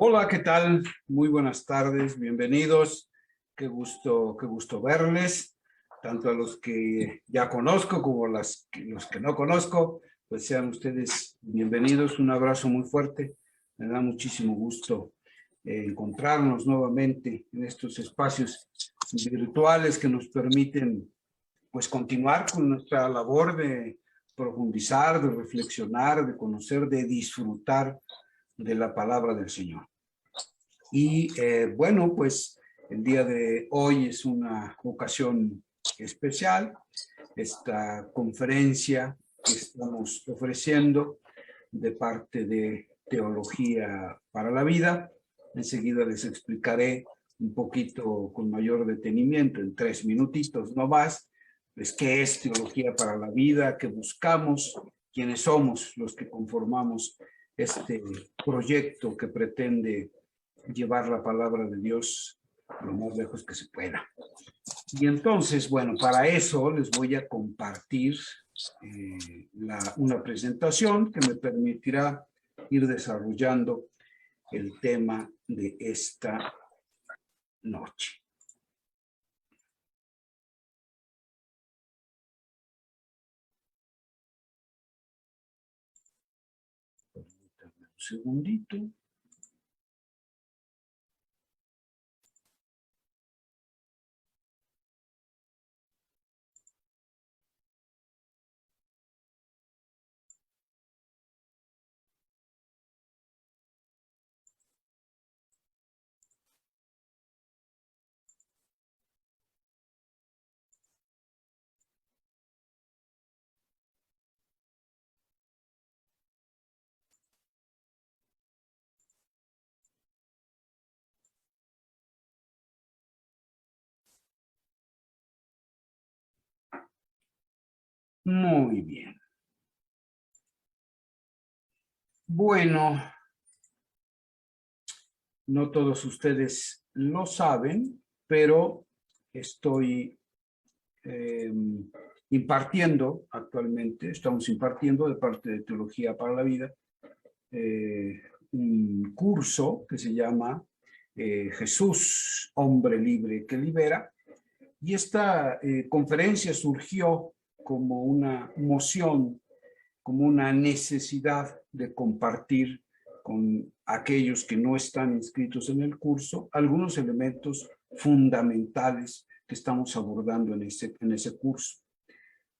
Hola, ¿qué tal? Muy buenas tardes, bienvenidos. Qué gusto verles, tanto a los que ya conozco como a los que no conozco. Pues sean ustedes bienvenidos. Un abrazo muy fuerte. Me da muchísimo gusto encontrarnos nuevamente en estos espacios virtuales que nos permiten pues continuar con nuestra labor de profundizar, de reflexionar, de conocer, de disfrutar de la palabra del Señor. Y bueno, pues el día de hoy es una ocasión especial. Esta conferencia que estamos ofreciendo de parte de Teología para la Vida. Enseguida les explicaré un poquito con mayor detenimiento, en 3 minutitos no más, pues qué es Teología para la Vida, qué buscamos, quiénes somos los que conformamos este proyecto que pretende llevar la palabra de Dios lo más lejos que se pueda. Y entonces, bueno, para eso les voy a compartir una presentación que me permitirá ir desarrollando el tema de esta noche. Permítanme un segundito. Muy bien. Bueno, no todos ustedes lo saben, pero estoy impartiendo actualmente, estamos impartiendo de parte de Teología para la Vida, un curso que se llama Jesús, hombre libre que libera. Y esta conferencia surgió como una moción, como una necesidad de compartir con aquellos que no están inscritos en el curso algunos elementos fundamentales que estamos abordando en ese curso.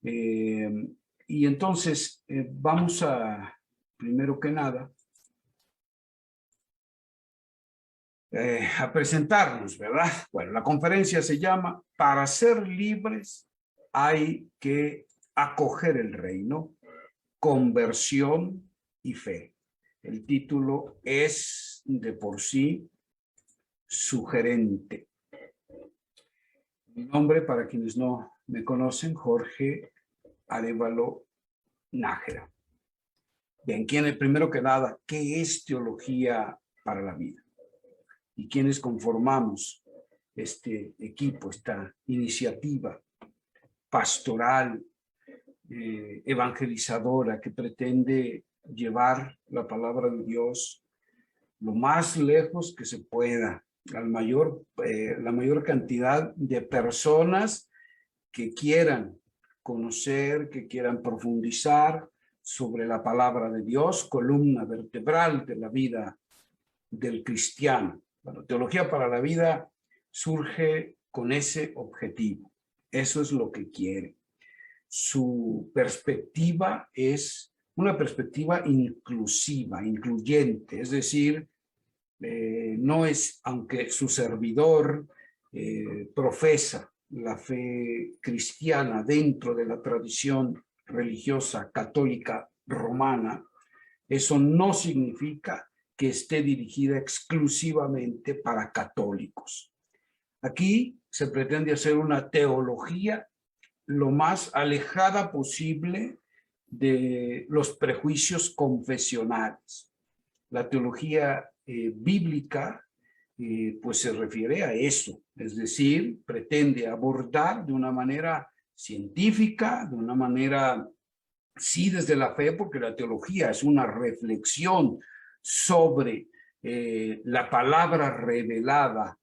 Y entonces vamos a, primero que nada, a presentarnos, ¿verdad? Bueno, la conferencia se llama "Para ser libres hay que acoger el reino, conversión y fe". El título es de por sí sugerente. Mi nombre, para quienes no me conocen, Jorge Arévalo Nájera. Bien, primero que nada, ¿qué es Teología para la Vida? ¿Y quiénes conformamos este equipo, esta iniciativa pastoral, evangelizadora, que pretende llevar la palabra de Dios lo más lejos que se pueda, la mayor cantidad de personas que quieran conocer, que quieran profundizar sobre la palabra de Dios, columna vertebral de la vida del cristiano? Bueno, Teología para la Vida surge con ese objetivo. Eso es lo que quiere. Su perspectiva es una perspectiva inclusiva, incluyente, es decir, no es, aunque su servidor profesa la fe cristiana dentro de la tradición religiosa católica romana, eso no significa que esté dirigida exclusivamente para católicos. Aquí se pretende hacer una teología lo más alejada posible de los prejuicios confesionales. La teología bíblica pues se refiere a eso, es decir, pretende abordar de una manera científica, de una manera, sí, desde la fe, porque la teología es una reflexión sobre la palabra revelada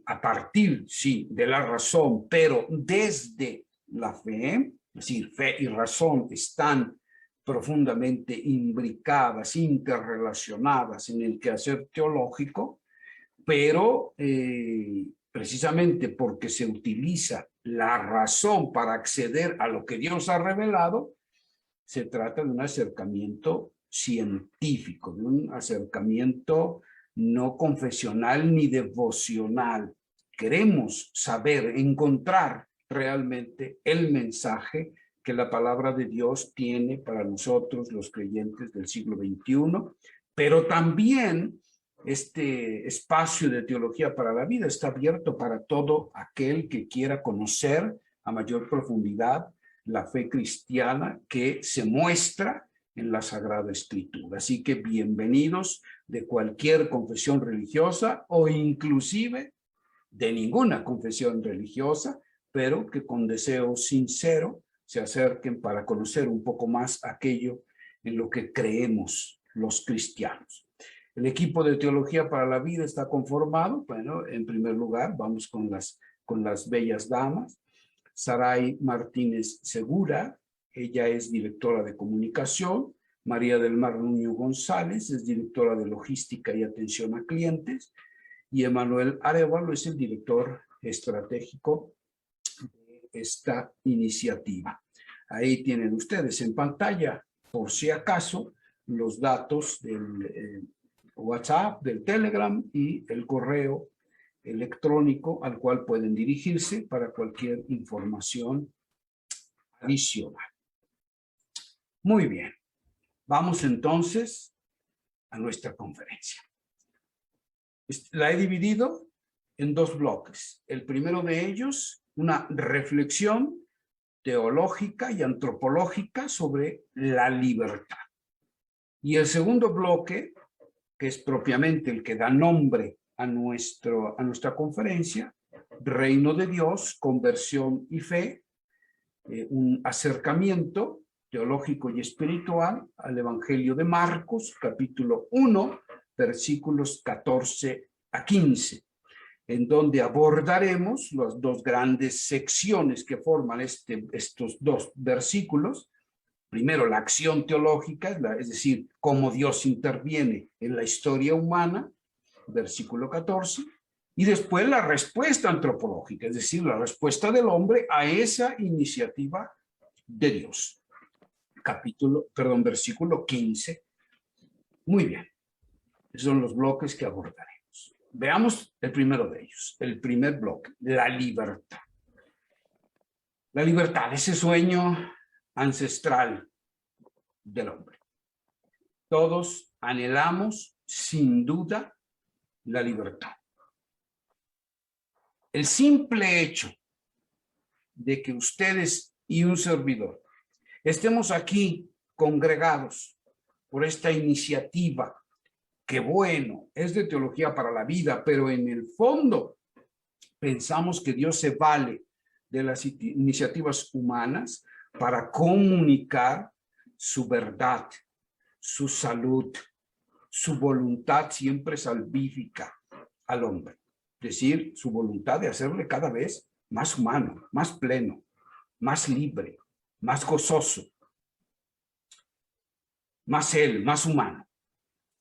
a partir, sí, de la razón, pero desde la fe, es decir, fe y razón están profundamente imbricadas, interrelacionadas en el quehacer teológico, pero precisamente porque se utiliza la razón para acceder a lo que Dios ha revelado, se trata de un acercamiento científico, de un acercamiento no confesional ni devocional. Queremos saber, encontrar realmente el mensaje que la palabra de Dios tiene para nosotros, los creyentes del siglo XXI, pero también este espacio de teología para la vida está abierto para todo aquel que quiera conocer a mayor profundidad la fe cristiana que se muestra en la Sagrada Escritura. Así que bienvenidos de cualquier confesión religiosa o inclusive de ninguna confesión religiosa, pero que con deseo sincero se acerquen para conocer un poco más aquello en lo que creemos los cristianos. El equipo de Teología para la Vida está conformado, bueno, en primer lugar, vamos con las bellas damas. Saray Martínez Segura, ella es directora de comunicación. María del Mar Nuño González es directora de logística y atención a clientes. Y Emanuel Arevalo es el director estratégico de esta iniciativa. Ahí tienen ustedes en pantalla, por si acaso, los datos del WhatsApp, del Telegram y el correo electrónico al cual pueden dirigirse para cualquier información adicional. Muy bien, vamos entonces a nuestra conferencia. La he dividido en dos bloques. El primero de ellos, una reflexión teológica y antropológica sobre la libertad. Y el segundo bloque, que es propiamente el que da nombre a nuestra conferencia, Reino de Dios, Conversión y Fe, un acercamiento teológico y espiritual al Evangelio de Marcos, capítulo 1, versículos 14 a 15, en donde abordaremos las dos grandes secciones que forman estos dos versículos. Primero, la acción teológica, es decir, cómo Dios interviene en la historia humana, versículo 14, y después la respuesta antropológica, es decir, la respuesta del hombre a esa iniciativa de Dios. Versículo 15. Muy bien, esos son los bloques que abordaremos. Veamos el primero de ellos, el primer bloque, la libertad. La libertad, ese sueño ancestral del hombre. Todos anhelamos, sin duda, la libertad. El simple hecho de que ustedes y un servidor estemos aquí congregados por esta iniciativa, que bueno, es de teología para la vida, pero en el fondo pensamos que Dios se vale de las iniciativas humanas para comunicar su verdad, su salud, su voluntad siempre salvífica al hombre. Es decir, su voluntad de hacerle cada vez más humano, más pleno, más libre, más gozoso, más él, más humano.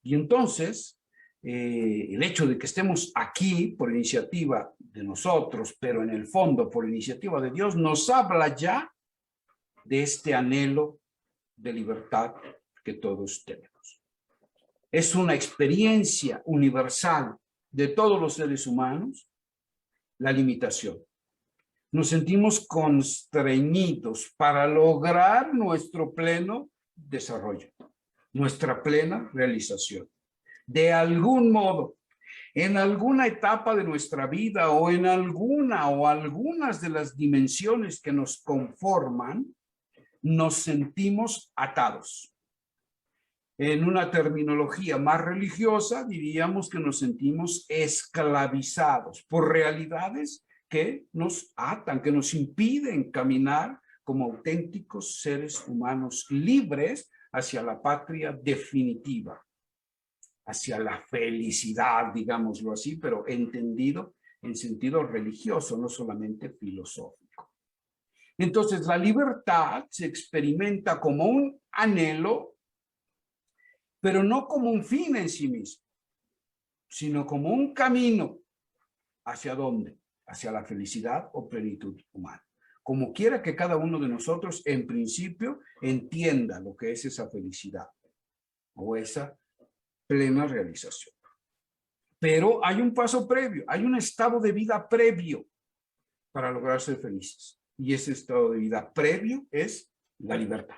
Y entonces, el hecho de que estemos aquí por iniciativa de nosotros, pero en el fondo por iniciativa de Dios, nos habla ya de este anhelo de libertad que todos tenemos. Es una experiencia universal de todos los seres humanos, la limitación. Nos sentimos constreñidos para lograr nuestro pleno desarrollo, nuestra plena realización. De algún modo, en alguna etapa de nuestra vida o en alguna o algunas de las dimensiones que nos conforman, nos sentimos atados. En una terminología más religiosa, diríamos que nos sentimos esclavizados por realidades que nos atan, que nos impiden caminar como auténticos seres humanos libres hacia la patria definitiva. hacia la felicidad, digámoslo así, pero entendido en sentido religioso, no solamente filosófico. Entonces, la libertad se experimenta como un anhelo, pero no como un fin en sí mismo, sino como un camino. ¿Hacia dónde? Hacia la felicidad o plenitud humana. Como quiera que cada uno de nosotros, en principio, entienda lo que es esa felicidad o esa plena realización. Pero hay un paso previo, hay un estado de vida previo para lograr ser felices. Y ese estado de vida previo es la libertad.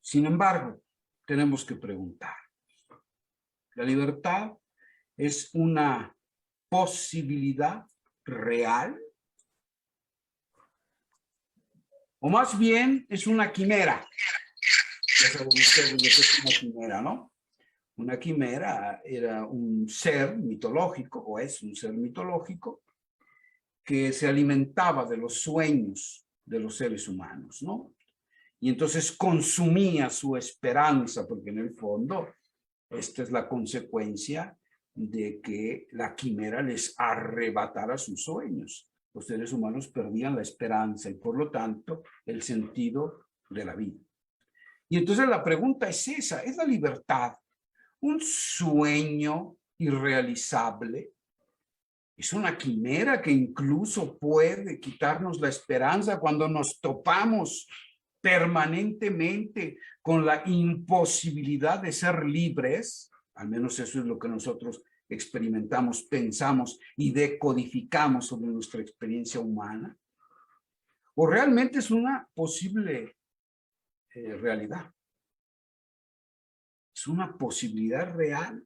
Sin embargo, tenemos que preguntar, ¿la libertad es una posibilidad real? O más bien es una quimera. Ya saben ustedes lo que es una quimera, ¿no? Una quimera era un ser mitológico, o es un ser mitológico, que se alimentaba de los sueños de los seres humanos, ¿no? Y entonces consumía su esperanza, porque en el fondo esta es la consecuencia de que la quimera les arrebatara sus sueños. Los seres humanos perdían la esperanza y por lo tanto el sentido de la vida. Y entonces la pregunta es esa, ¿es la libertad un sueño irrealizable? ¿Es una quimera que incluso puede quitarnos la esperanza cuando nos topamos permanentemente con la imposibilidad de ser libres? Al menos eso es lo que nosotros experimentamos, pensamos y decodificamos sobre nuestra experiencia humana. ¿O realmente es una posible realidad? Es una posibilidad real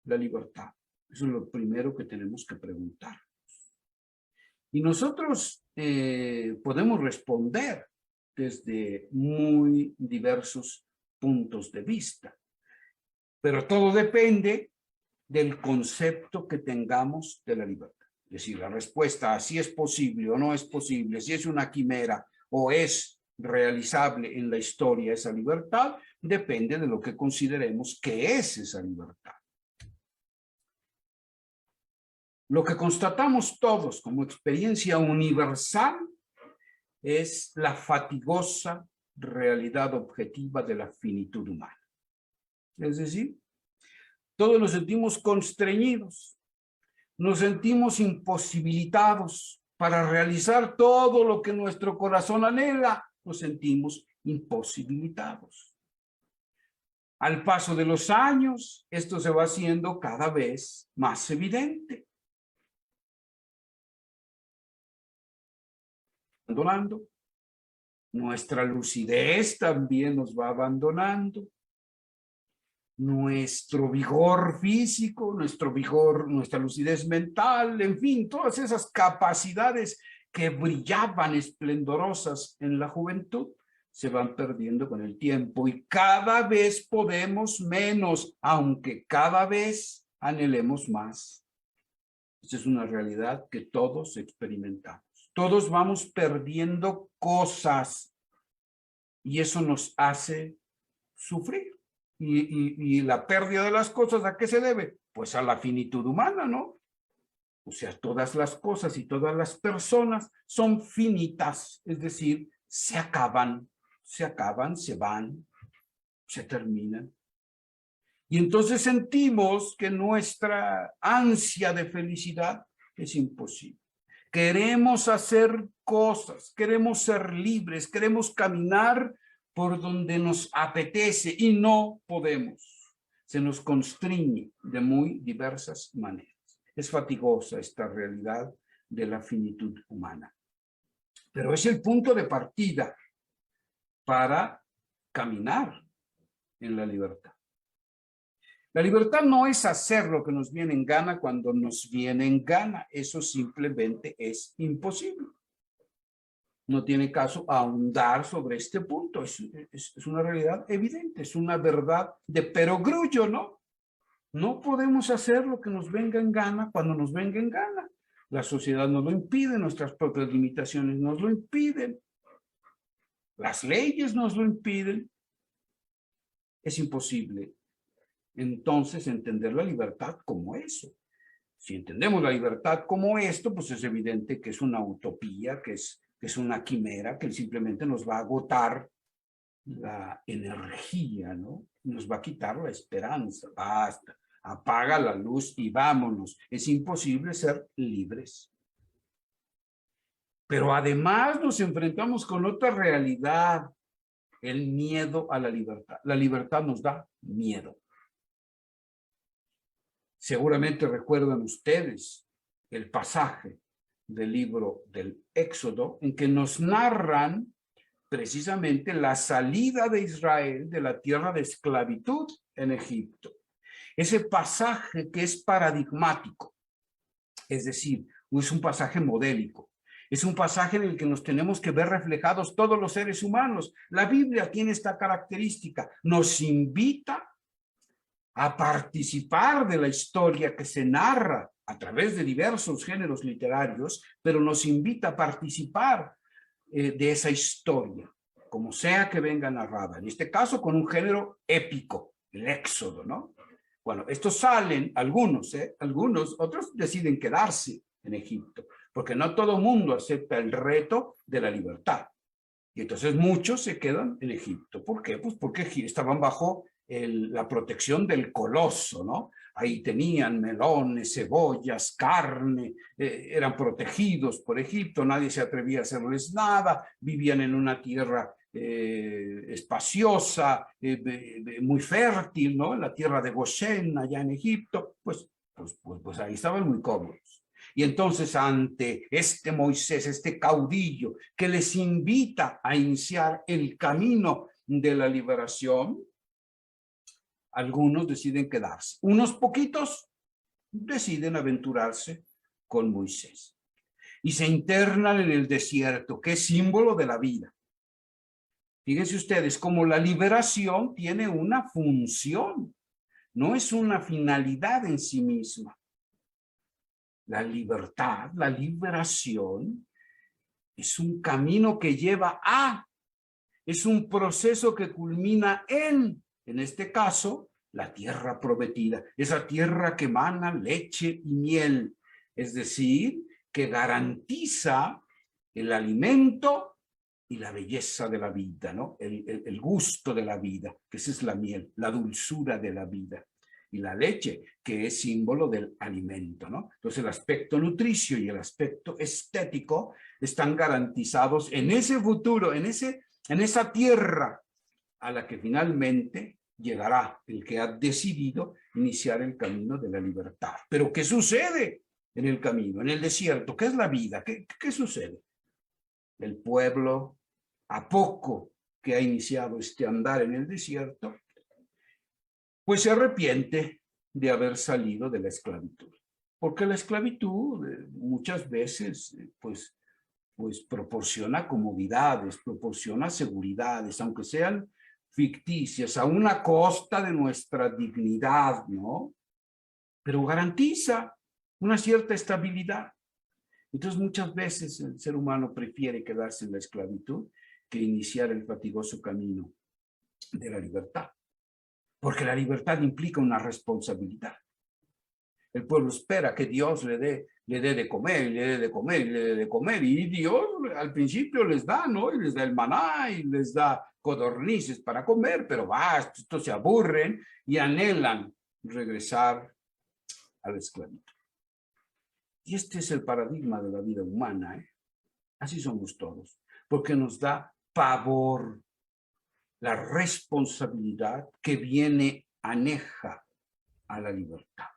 la libertad. Eso es lo primero que tenemos que preguntar. Y nosotros podemos responder desde muy diversos puntos de vista, pero todo depende del concepto que tengamos de la libertad. Es decir, la respuesta a si es posible o no es posible, si es una quimera o es realizable en la historia esa libertad, depende de lo que consideremos que es esa libertad. Lo que constatamos todos como experiencia universal es la fatigosa realidad objetiva de la finitud humana. Es decir, todos nos sentimos constreñidos, nos sentimos imposibilitados para realizar todo lo que nuestro corazón anhela, nos sentimos imposibilitados. Al paso de los años, esto se va haciendo cada vez más evidente. Abandonando, nuestra lucidez también nos va abandonando, nuestro vigor físico, nuestro vigor, nuestra lucidez mental, en fin, todas esas capacidades que brillaban esplendorosas en la juventud se van perdiendo con el tiempo y cada vez podemos menos, aunque cada vez anhelemos más. Esta es una realidad que todos experimentamos. Todos vamos perdiendo cosas y eso nos hace sufrir. Y la pérdida de las cosas, ¿a qué se debe? Pues a la finitud humana, ¿no? O sea, todas las cosas y todas las personas son finitas, es decir, se acaban, se van, se terminan. Y entonces sentimos que nuestra ansia de felicidad es imposible. Queremos hacer cosas, queremos ser libres, queremos caminar por donde nos apetece y no podemos. Se nos constriñe de muy diversas maneras. Es fatigosa esta realidad de la finitud humana. Pero es el punto de partida para caminar en la libertad. La libertad no es hacer lo que nos viene en gana cuando nos viene en gana. Eso simplemente es imposible. No tiene caso ahondar sobre este punto. Es una realidad evidente, es una verdad de perogrullo, ¿no? No podemos hacer lo que nos venga en gana cuando nos venga en gana. La sociedad nos lo impide, nuestras propias limitaciones nos lo impiden. Las leyes nos lo impiden. es imposible entonces entender la libertad como eso. Si entendemos la libertad como esto, pues es evidente que es una utopía, que es una quimera, que simplemente nos va a agotar la energía, ¿no? Nos va a quitar la esperanza. Basta, apaga la luz y vámonos. Es imposible ser libres. Pero además nos enfrentamos con otra realidad, el miedo a la libertad. La libertad nos da miedo. Seguramente recuerdan ustedes el pasaje del libro del Éxodo en que nos narran precisamente la salida de Israel de la tierra de esclavitud en Egipto. Ese pasaje que es paradigmático, es decir, es un pasaje modélico. Es un pasaje en el que nos tenemos que ver reflejados todos los seres humanos. La Biblia tiene esta característica, nos invita a participar de la historia que se narra a través de diversos géneros literarios, pero nos invita a participar de esa historia, como sea que venga narrada. En este caso, con un género épico, el Éxodo, ¿no? Bueno, estos salen, algunos, otros deciden quedarse en Egipto, porque no todo mundo acepta el reto de la libertad. Y entonces muchos se quedan en Egipto. ¿Por qué? Pues porque estaban bajo la protección del coloso, ¿no? Ahí tenían melones, cebollas, carne, eran protegidos por Egipto, nadie se atrevía a hacerles nada, vivían en una tierra espaciosa, muy fértil, ¿no? En la tierra de Goshen, allá en Egipto, pues ahí estaban muy cómodos. Y entonces ante este Moisés, este caudillo que les invita a iniciar el camino de la liberación, algunos deciden quedarse. Unos poquitos deciden aventurarse con Moisés. Y se internan en el desierto, que es símbolo de la vida. Fíjense ustedes, como la liberación tiene una función, no es una finalidad en sí misma. La libertad, la liberación, es un camino que lleva a, es un proceso que culmina en este caso, la tierra prometida, esa tierra que emana leche y miel, es decir, que garantiza el alimento y la belleza de la vida, ¿no? El gusto de la vida, que esa es la miel, la dulzura de la vida. Y la leche, que es símbolo del alimento, ¿no? Entonces el aspecto nutricio y el aspecto estético están garantizados en ese futuro, en esa tierra a la que finalmente llegará el que ha decidido iniciar el camino de la libertad. Pero ¿qué sucede en el camino, en el desierto? ¿Qué es la vida? ¿Qué sucede? El pueblo, a poco que ha iniciado este andar en el desierto, pues se arrepiente de haber salido de la esclavitud. Porque la esclavitud muchas veces, pues proporciona comodidades, proporciona seguridades, aunque sean ficticias, a una costa de nuestra dignidad, ¿no? Pero garantiza una cierta estabilidad. Entonces, muchas veces el ser humano prefiere quedarse en la esclavitud que iniciar el fatigoso camino de la libertad. Porque la libertad implica una responsabilidad. El pueblo espera que Dios le dé de comer, le dé de comer, le dé de comer. Y Dios al principio les da, ¿no? Y les da el maná y les da codornices para comer, pero estos se aburren y anhelan regresar a la esclavitud. Y este es el paradigma de la vida humana, ¿eh? Así somos todos, porque nos da pavor la responsabilidad que viene aneja a la libertad.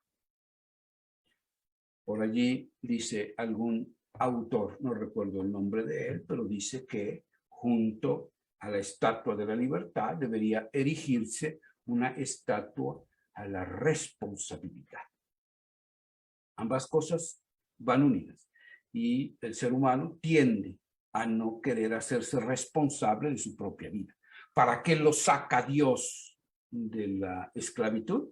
Por allí dice algún autor, no recuerdo el nombre de él, pero dice que junto a la estatua de la libertad debería erigirse una estatua a la responsabilidad. Ambas cosas van unidas y el ser humano tiende a no querer hacerse responsable de su propia vida. ¿Para qué lo saca Dios de la esclavitud?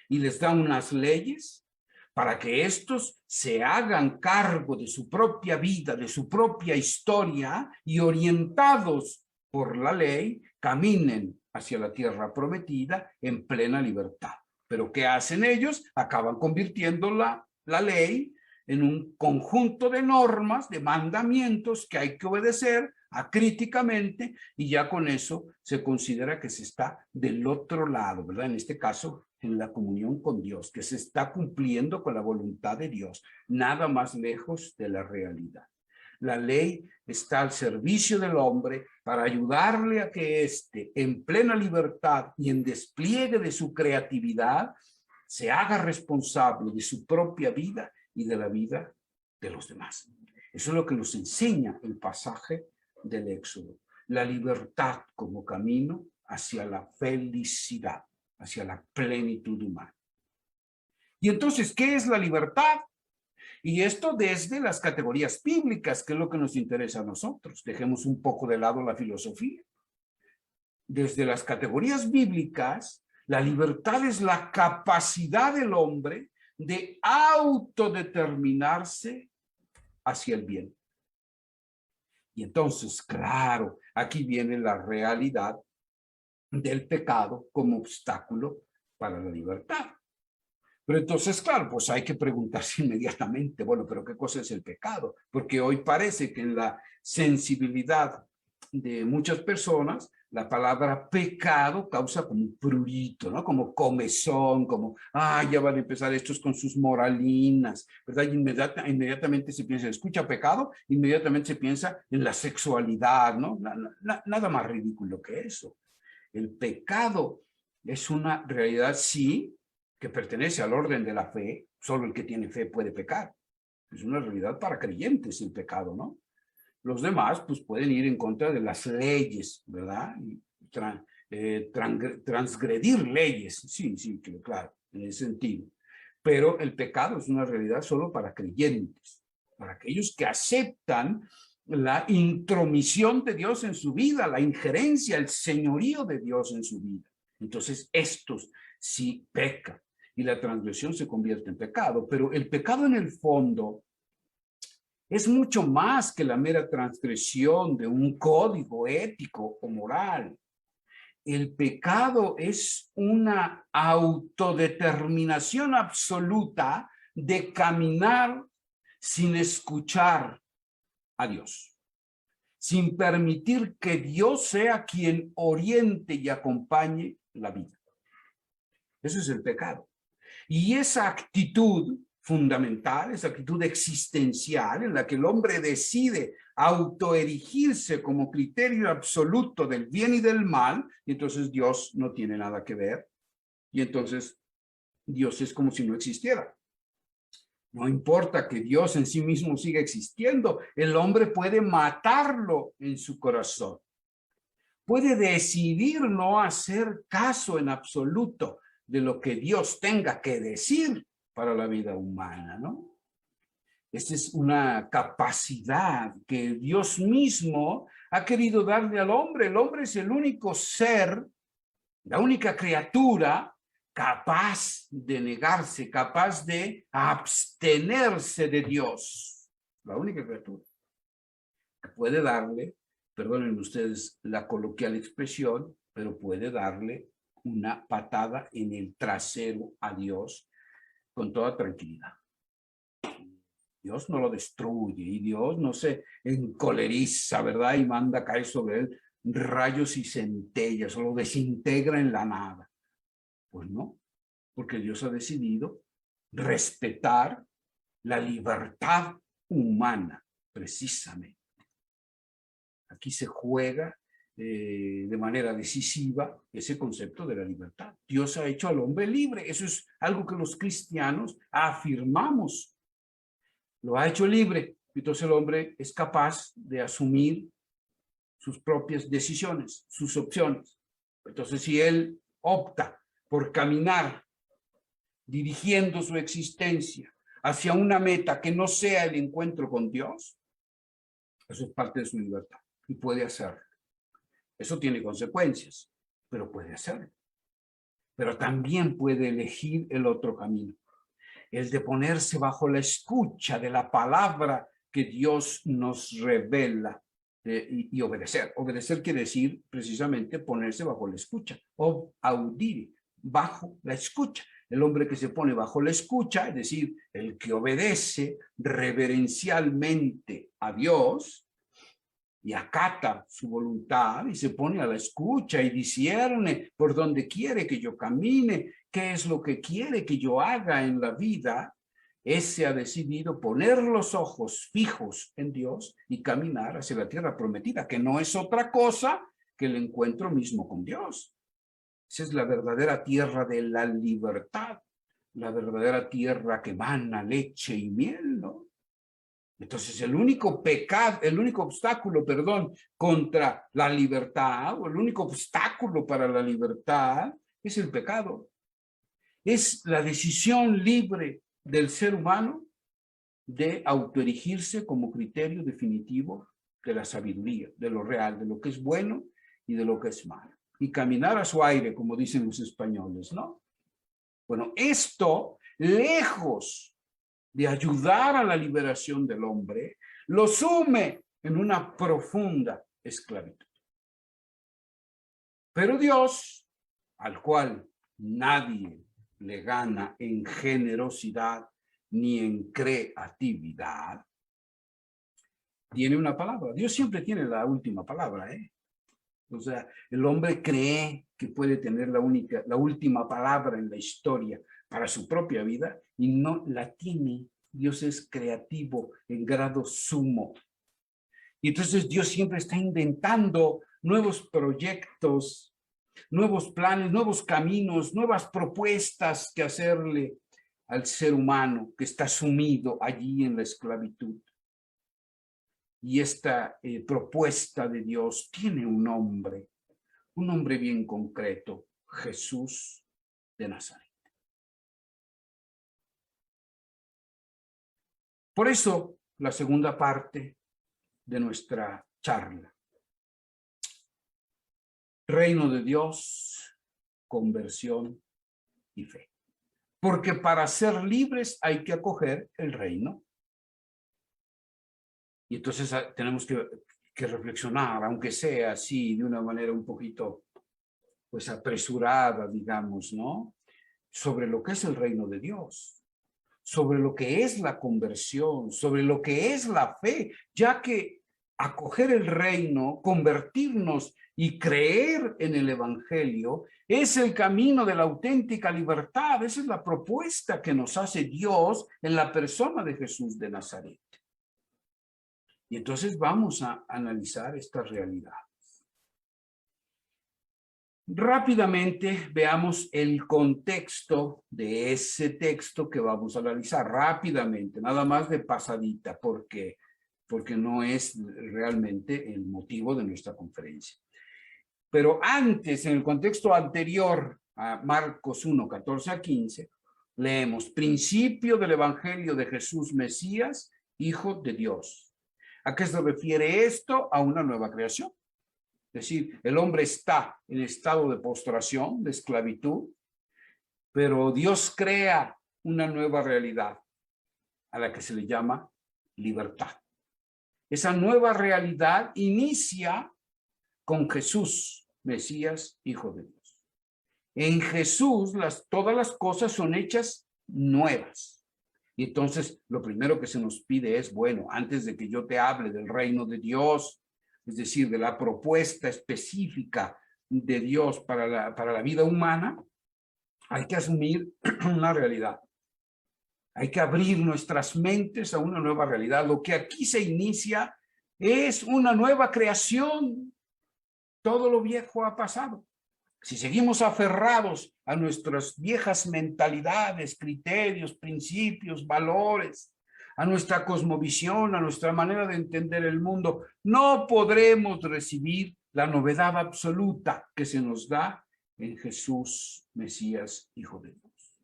Y les da unas leyes para que estos se hagan cargo de su propia vida, de su propia historia, y orientados por la ley, caminen hacia la tierra prometida en plena libertad. Pero ¿qué hacen ellos? Acaban convirtiendo la ley en un conjunto de normas, de mandamientos que hay que obedecer acríticamente, y ya con eso se considera que se está del otro lado, ¿verdad? En este caso, en la comunión con Dios, que se está cumpliendo con la voluntad de Dios, nada más lejos de la realidad. La ley está al servicio del hombre para ayudarle a que éste, en plena libertad y en despliegue de su creatividad, se haga responsable de su propia vida y de la vida de los demás. Eso es lo que nos enseña el pasaje del Éxodo. La libertad como camino hacia la felicidad, hacia la plenitud humana. Y entonces, ¿qué es la libertad? Y esto desde las categorías bíblicas, que es lo que nos interesa a nosotros. Dejemos un poco de lado la filosofía. Desde las categorías bíblicas, la libertad es la capacidad del hombre de autodeterminarse hacia el bien. Y entonces, claro, aquí viene la realidad del pecado como obstáculo para la libertad. Pero entonces, claro, pues hay que preguntarse inmediatamente, bueno, pero ¿qué cosa es el pecado? Porque hoy parece que en la sensibilidad de muchas personas, la palabra pecado causa como un prurito, ¿no? Como comezón, como, ya van a empezar estos con sus moralinas, ¿verdad? Y inmediatamente se piensa, escucha pecado, inmediatamente se piensa en la sexualidad, ¿no? Nada más ridículo que eso. El pecado es una realidad, sí, que pertenece al orden de la fe. Solo el que tiene fe puede pecar. Es una realidad para creyentes el pecado, ¿no? Los demás, pues, pueden ir en contra de las leyes, ¿verdad? Y transgredir leyes, sí, claro, en ese sentido. Pero el pecado es una realidad solo para creyentes, para aquellos que aceptan la intromisión de Dios en su vida, la injerencia, el señorío de Dios en su vida. Entonces, estos sí pecan y la transgresión se convierte en pecado. Pero el pecado en el fondo es mucho más que la mera transgresión de un código ético o moral. El pecado es una autodeterminación absoluta de caminar sin escuchar a Dios, sin permitir que Dios sea quien oriente y acompañe la vida. Eso es el pecado. Y esa actitud fundamental, esa actitud existencial en la que el hombre decide autoerigirse como criterio absoluto del bien y del mal, y entonces Dios no tiene nada que ver, y entonces Dios es como si no existiera. No importa que Dios en sí mismo siga existiendo, el hombre puede matarlo en su corazón. Puede decidir no hacer caso en absoluto de lo que Dios tenga que decir para la vida humana, ¿no? Esta es una capacidad que Dios mismo ha querido darle al hombre. El hombre es el único ser, la única criatura capaz de negarse, capaz de abstenerse de Dios. La única criatura que puede darle, perdonen ustedes la coloquial expresión, pero puede darle una patada en el trasero a Dios con toda tranquilidad. Dios no lo destruye y Dios no se encoleriza, ¿verdad? Y manda caer sobre él rayos y centellas o lo desintegra en la nada. Pues no, porque Dios ha decidido respetar la libertad humana, precisamente. Aquí se juega de manera decisiva ese concepto de la libertad. Dios ha hecho al hombre libre. Eso es algo que los cristianos afirmamos. Lo ha hecho libre. Entonces el hombre es capaz de asumir sus propias decisiones, sus opciones. Entonces, si él opta por caminar dirigiendo su existencia hacia una meta que no sea el encuentro con Dios, eso es parte de su libertad y puede hacerlo. Eso tiene consecuencias, pero puede hacerlo. Pero también puede elegir el otro camino, el de ponerse bajo la escucha de la palabra que Dios nos revela y obedecer. Obedecer quiere decir precisamente ponerse bajo la escucha, o audire, bajo la escucha. El hombre que se pone bajo la escucha, es decir, el que obedece reverencialmente a Dios y acata su voluntad y se pone a la escucha y discierne por donde quiere que yo camine, qué es lo que quiere que yo haga en la vida. Ese ha decidido poner los ojos fijos en Dios y caminar hacia la tierra prometida, que no es otra cosa que el encuentro mismo con Dios. Esa es la verdadera tierra de la libertad, la verdadera tierra que emana leche y miel, ¿no? Entonces el único pecado, el único obstáculo, perdón, contra la libertad, o el único obstáculo para la libertad, es el pecado. Es la decisión libre del ser humano de autoerigirse como criterio definitivo de la sabiduría, de lo real, de lo que es bueno y de lo que es malo. Y caminar a su aire, como dicen los españoles, ¿no? Bueno, esto, lejos de ayudar a la liberación del hombre, lo sume en una profunda esclavitud. Pero Dios, al cual nadie le gana en generosidad ni en creatividad, tiene una palabra. Dios siempre tiene la última palabra, ¿eh? O sea, el hombre cree que puede tener la última palabra en la historia para su propia vida y no la tiene. Dios es creativo en grado sumo. Y entonces Dios siempre está inventando nuevos proyectos, nuevos planes, nuevos caminos, nuevas propuestas que hacerle al ser humano que está sumido allí en la esclavitud. Y esta propuesta de Dios tiene un nombre bien concreto: Jesús de Nazaret. Por eso, la segunda parte de nuestra charla: reino de Dios, conversión y fe. Porque para ser libres hay que acoger el reino. Y entonces tenemos que reflexionar, aunque sea así, de una manera un poquito, pues, apresurada, digamos, ¿no? Sobre lo que es el reino de Dios, sobre lo que es la conversión, sobre lo que es la fe, ya que acoger el reino, convertirnos y creer en el evangelio es el camino de la auténtica libertad. Esa es la propuesta que nos hace Dios en la persona de Jesús de Nazaret. Y entonces vamos a analizar esta realidad. Rápidamente veamos el contexto de ese texto que vamos a analizar rápidamente, nada más de pasadita, porque no es realmente el motivo de nuestra conferencia. Pero antes, en el contexto anterior a Marcos 1, 14 a 15, leemos: principio del evangelio de Jesús Mesías, Hijo de Dios. ¿A qué se refiere esto? A una nueva creación. Es decir, el hombre está en estado de postración, de esclavitud, pero Dios crea una nueva realidad a la que se le llama libertad. Esa nueva realidad inicia con Jesús, Mesías, Hijo de Dios. En Jesús todas las cosas son hechas nuevas. Y entonces lo primero que se nos pide es, bueno, antes de que yo te hable del reino de Dios, es decir, de la propuesta específica de Dios para la vida humana, hay que asumir una realidad. Hay que abrir nuestras mentes a una nueva realidad. Lo que aquí se inicia es una nueva creación. Todo lo viejo ha pasado. Si seguimos aferrados a nuestras viejas mentalidades, criterios, principios, valores, a nuestra cosmovisión, a nuestra manera de entender el mundo, no podremos recibir la novedad absoluta que se nos da en Jesús, Mesías, Hijo de Dios.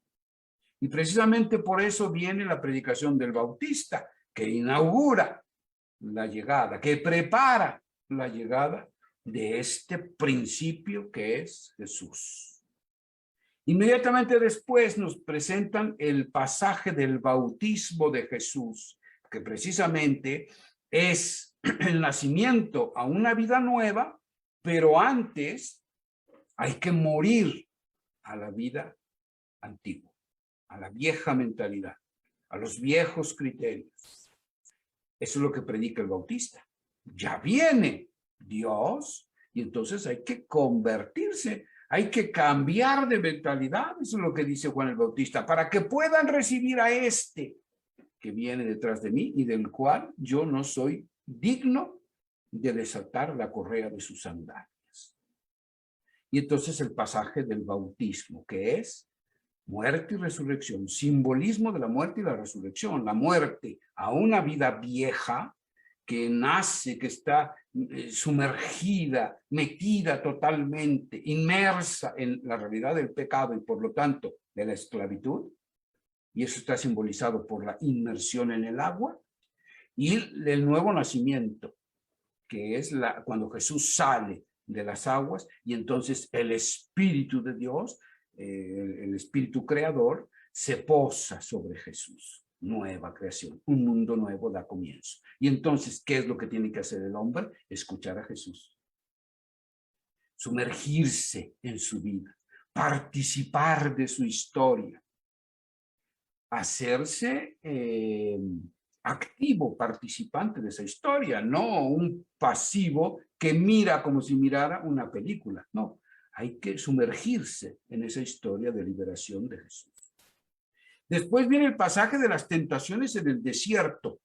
Y precisamente por eso viene la predicación del Bautista, que inaugura la llegada, que prepara la llegada de este principio que es Jesús. Inmediatamente después nos presentan el pasaje del bautismo de Jesús, que precisamente es el nacimiento a una vida nueva, pero antes hay que morir a la vida antigua, a la vieja mentalidad, a los viejos criterios. Eso es lo que predica el Bautista. Ya viene Dios y entonces hay que convertirse, hay que cambiar de mentalidad. Eso es lo que dice Juan el Bautista, para que puedan recibir a este que viene detrás de mí y del cual yo no soy digno de desatar la correa de sus sandalias. Y entonces el pasaje del bautismo, que es muerte y resurrección, simbolismo de la muerte y la resurrección, la muerte a una vida vieja que nace, que está sumergida, metida totalmente, inmersa en la realidad del pecado y por lo tanto de la esclavitud, y eso está simbolizado por la inmersión en el agua, y el nuevo nacimiento, que es cuando Jesús sale de las aguas y entonces el Espíritu de Dios, el Espíritu Creador, se posa sobre Jesús. Nueva creación, un mundo nuevo da comienzo. Y entonces, ¿qué es lo que tiene que hacer el hombre? Escuchar a Jesús. Sumergirse en su vida, participar de su historia, hacerse activo participante de esa historia, no un pasivo que mira como si mirara una película. No, hay que sumergirse en esa historia de liberación de Jesús. Después viene el pasaje de las tentaciones en el desierto,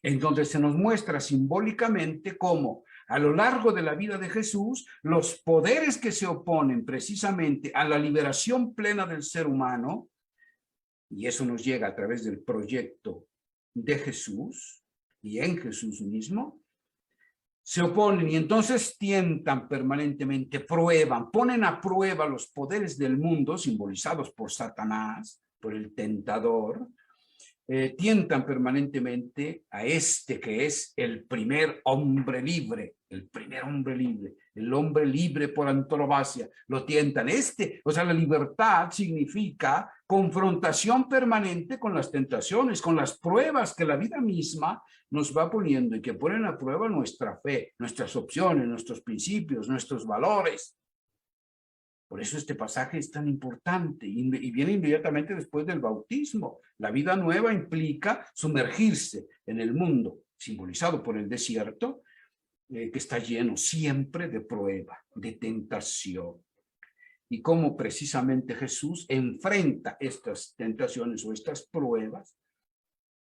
en donde se nos muestra simbólicamente cómo a lo largo de la vida de Jesús, los poderes que se oponen precisamente a la liberación plena del ser humano, y eso nos llega a través del proyecto de Jesús y en Jesús mismo, se oponen y entonces tientan permanentemente, prueban, ponen a prueba los poderes del mundo, simbolizados por Satanás, por el tentador, tientan permanentemente a este que es el primer hombre libre, el hombre libre por antonomasia, lo tientan. O sea, la libertad significa confrontación permanente con las tentaciones, con las pruebas que la vida misma nos va poniendo y que ponen a prueba nuestra fe, nuestras opciones, nuestros principios, nuestros valores. Por eso este pasaje es tan importante y viene inmediatamente después del bautismo. La vida nueva implica sumergirse en el mundo, simbolizado por el desierto, que está lleno siempre de prueba, de tentación. Y cómo precisamente Jesús enfrenta estas tentaciones o estas pruebas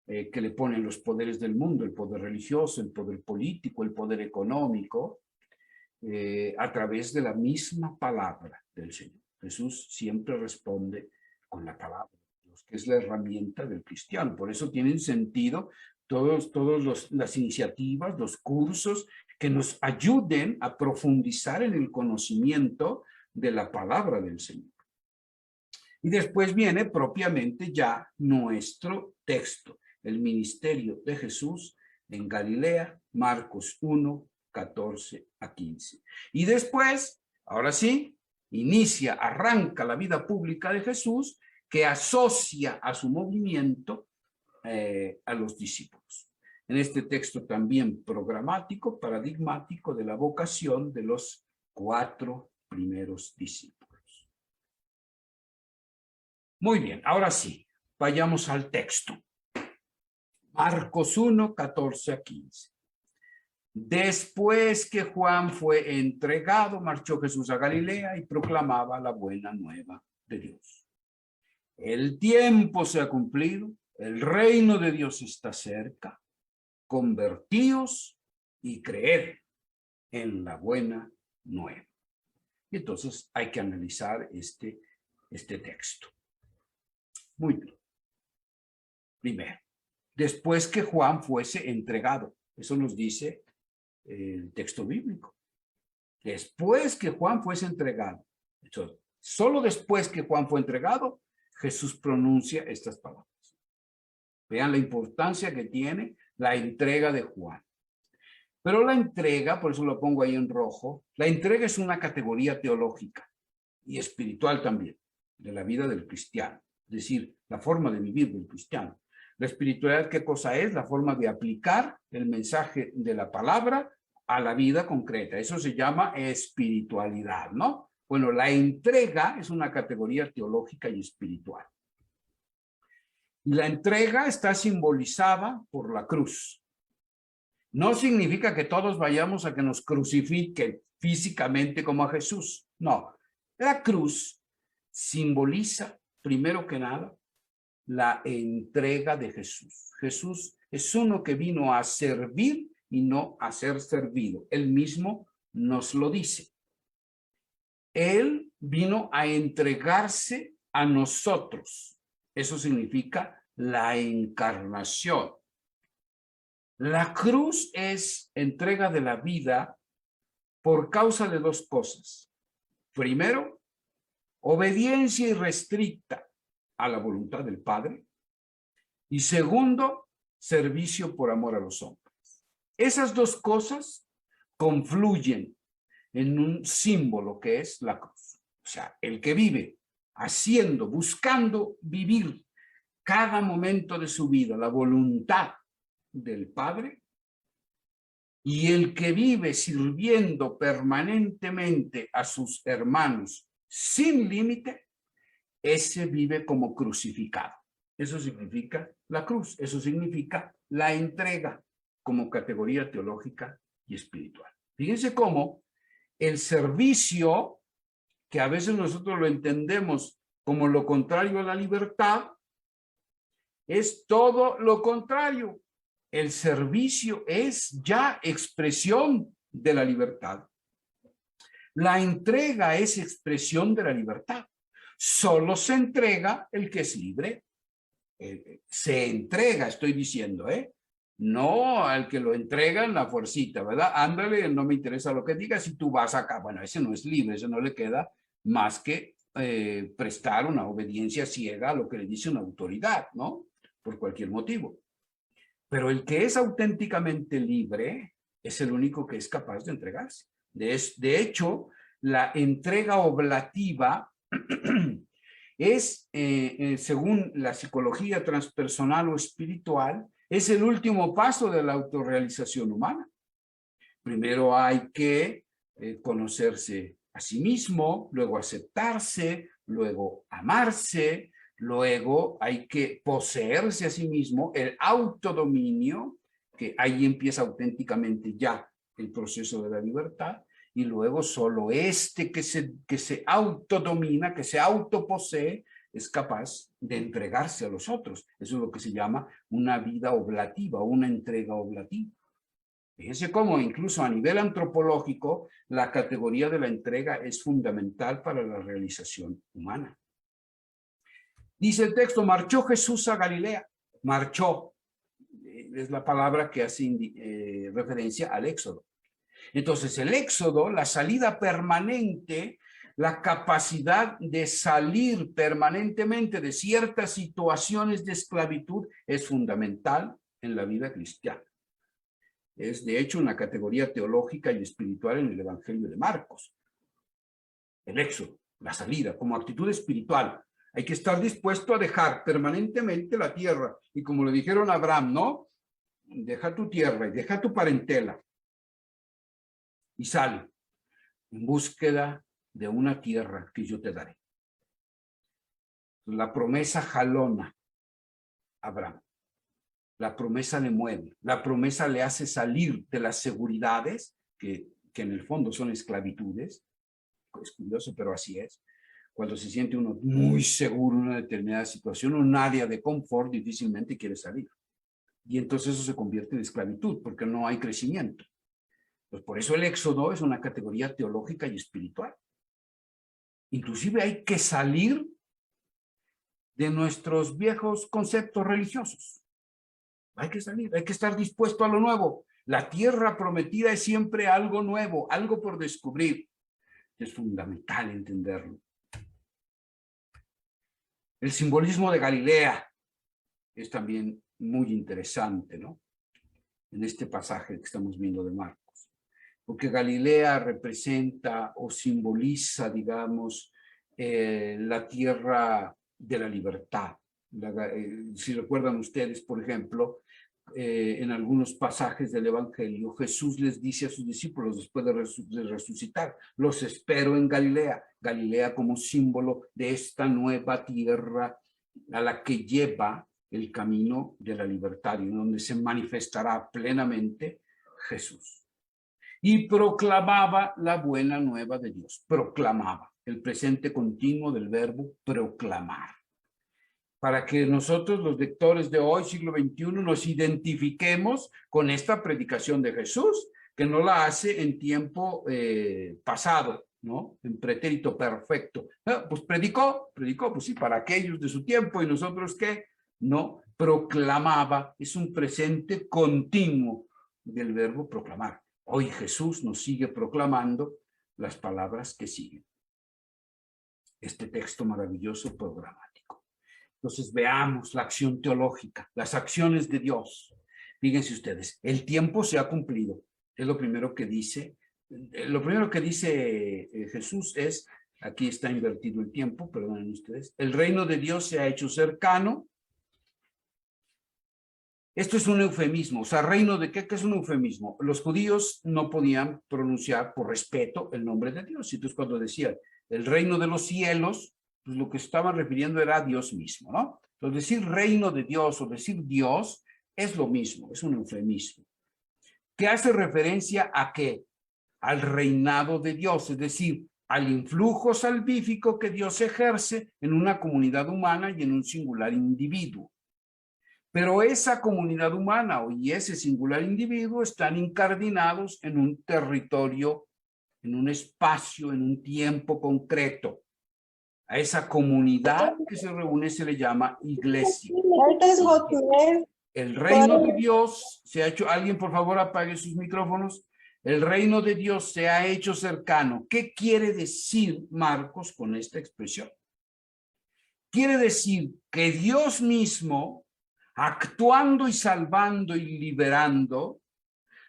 que le ponen los poderes del mundo, el poder religioso, el poder político, el poder económico, a través de la misma palabra del Señor. Jesús siempre responde con la palabra de Dios, que es la herramienta del cristiano. Por eso tienen sentido todas las iniciativas, los cursos que nos ayuden a profundizar en el conocimiento de la palabra del Señor. Y después viene propiamente ya nuestro texto, el ministerio de Jesús en Galilea, Marcos 1, 14 a 15. Y después, ahora sí, arranca la vida pública de Jesús, que asocia a su movimiento a los discípulos. En este texto también programático, paradigmático de la vocación de los 4 primeros discípulos. Muy bien, ahora sí, vayamos al texto. Marcos 1, 14 a 15. Después que Juan fue entregado, marchó Jesús a Galilea y proclamaba la buena nueva de Dios. El tiempo se ha cumplido, el reino de Dios está cerca. Convertíos y creed en la buena nueva. Y entonces hay que analizar este texto. Muy bien. Primero, después que Juan fuese entregado, eso nos dice el texto bíblico. Después que Juan fuese entregado, entonces, solo después que Juan fue entregado, Jesús pronuncia estas palabras. Vean la importancia que tiene la entrega de Juan. Pero la entrega, por eso lo pongo ahí en rojo, la entrega es una categoría teológica y espiritual también de la vida del cristiano, es decir, la forma de vivir del cristiano. La espiritualidad, ¿qué cosa es? La forma de aplicar el mensaje de la palabra a la vida concreta. Eso se llama espiritualidad, ¿no? Bueno, la entrega es una categoría teológica y espiritual. Y la entrega está simbolizada por la cruz. No significa que todos vayamos a que nos crucifiquen físicamente como a Jesús. No, la cruz simboliza, primero que nada, la entrega de Jesús. Jesús es uno que vino a servir y no a ser servido. Él mismo nos lo dice. Él vino a entregarse a nosotros. Eso significa la encarnación. La cruz es entrega de la vida por causa de dos cosas. Primero, obediencia irrestricta a la voluntad del Padre. Y segundo, servicio por amor a los hombres. Esas dos cosas confluyen en un símbolo que es la cruz. O sea, el que vive haciendo, buscando vivir cada momento de su vida la voluntad del Padre, y el que vive sirviendo permanentemente a sus hermanos sin límite, ese vive como crucificado. Eso significa la cruz, eso significa la entrega como categoría teológica y espiritual. Fíjense cómo el servicio, que a veces nosotros lo entendemos como lo contrario a la libertad, es todo lo contrario. El servicio es ya expresión de la libertad. La entrega es expresión de la libertad. Solo se entrega el que es libre. Se entrega, estoy diciendo, no al que lo entrega en la fuercita, ¿verdad? Ándale, no me interesa lo que digas, si tú vas acá. Bueno, ese no es libre, ese no le queda más que prestar una obediencia ciega a lo que le dice una autoridad, ¿no? Por cualquier motivo. Pero el que es auténticamente libre es el único que es capaz de entregarse. De hecho, la entrega oblativa es, según la psicología transpersonal o espiritual, es el último paso de la autorrealización humana. Primero hay que conocerse a sí mismo, luego aceptarse, luego amarse, luego hay que poseerse a sí mismo, el autodominio, que ahí empieza auténticamente ya el proceso de la libertad, y luego solo este que se autodomina, que se autoposee, es capaz de entregarse a los otros. Eso es lo que se llama una vida oblativa, una entrega oblativa. Fíjense cómo incluso a nivel antropológico la categoría de la entrega es fundamental para la realización humana. Dice el texto, marchó Jesús a Galilea. Marchó, es la palabra que hace referencia al éxodo. Entonces el éxodo, la salida permanente, la capacidad de salir permanentemente de ciertas situaciones de esclavitud es fundamental en la vida cristiana. Es de hecho una categoría teológica y espiritual en el Evangelio de Marcos. El éxodo, la salida, como actitud espiritual. Hay que estar dispuesto a dejar permanentemente la tierra. Y como le dijeron a Abraham, ¿no? Deja tu tierra y deja tu parentela. Y sale en búsqueda de una tierra que yo te daré. La promesa jalona a Abraham. La promesa le mueve. La promesa le hace salir de las seguridades, que en el fondo son esclavitudes. Es curioso, pero así es. Cuando se siente uno muy seguro en una determinada situación, un área de confort, difícilmente quiere salir. Y entonces eso se convierte en esclavitud, porque no hay crecimiento. Pues por eso el éxodo es una categoría teológica y espiritual. Inclusive hay que salir de nuestros viejos conceptos religiosos. Hay que salir, hay que estar dispuesto a lo nuevo. La tierra prometida es siempre algo nuevo, algo por descubrir. Es fundamental entenderlo. El simbolismo de Galilea es también muy interesante, ¿no? En este pasaje que estamos viendo de Marcos. Porque Galilea representa o simboliza, digamos, la tierra de la libertad, Si recuerdan ustedes, por ejemplo, en algunos pasajes del Evangelio, Jesús les dice a sus discípulos después de resucitar: los espero en Galilea. Galilea como símbolo de esta nueva tierra a la que lleva el camino de la libertad y donde se manifestará plenamente Jesús. Y proclamaba la buena nueva de Dios. Proclamaba, el presente continuo del verbo proclamar. Para que nosotros, los lectores de hoy, siglo XXI, nos identifiquemos con esta predicación de Jesús, que no la hace en tiempo pasado, ¿no? En pretérito perfecto. Pues predicó, pues sí, para aquellos de su tiempo. ¿Y nosotros qué? No, proclamaba, es un presente continuo del verbo proclamar. Hoy Jesús nos sigue proclamando las palabras que siguen. Este texto maravilloso programático. Entonces veamos la acción teológica, las acciones de Dios. Fíjense ustedes, el tiempo se ha cumplido. Es lo primero que dice. Lo primero que dice Jesús es, aquí está invertido el tiempo, perdonen ustedes, el reino de Dios se ha hecho cercano. Esto es un eufemismo, o sea, ¿reino de qué? ¿Qué es un eufemismo? Los judíos no podían pronunciar por respeto el nombre de Dios. Entonces, cuando decían el reino de los cielos, pues lo que estaban refiriendo era a Dios mismo, ¿no? Entonces, decir reino de Dios o decir Dios es lo mismo, es un eufemismo. ¿Qué hace referencia a qué? Al reinado de Dios, es decir, al influjo salvífico que Dios ejerce en una comunidad humana y en un singular individuo. Pero esa comunidad humana y ese singular individuo están incardinados en un territorio, en un espacio, en un tiempo concreto. A esa comunidad que se reúne se le llama iglesia. El reino de Dios se ha hecho, alguien por favor apague sus micrófonos. El reino de Dios se ha hecho cercano. ¿Qué quiere decir Marcos con esta expresión? Quiere decir que Dios mismo, actuando y salvando y liberando,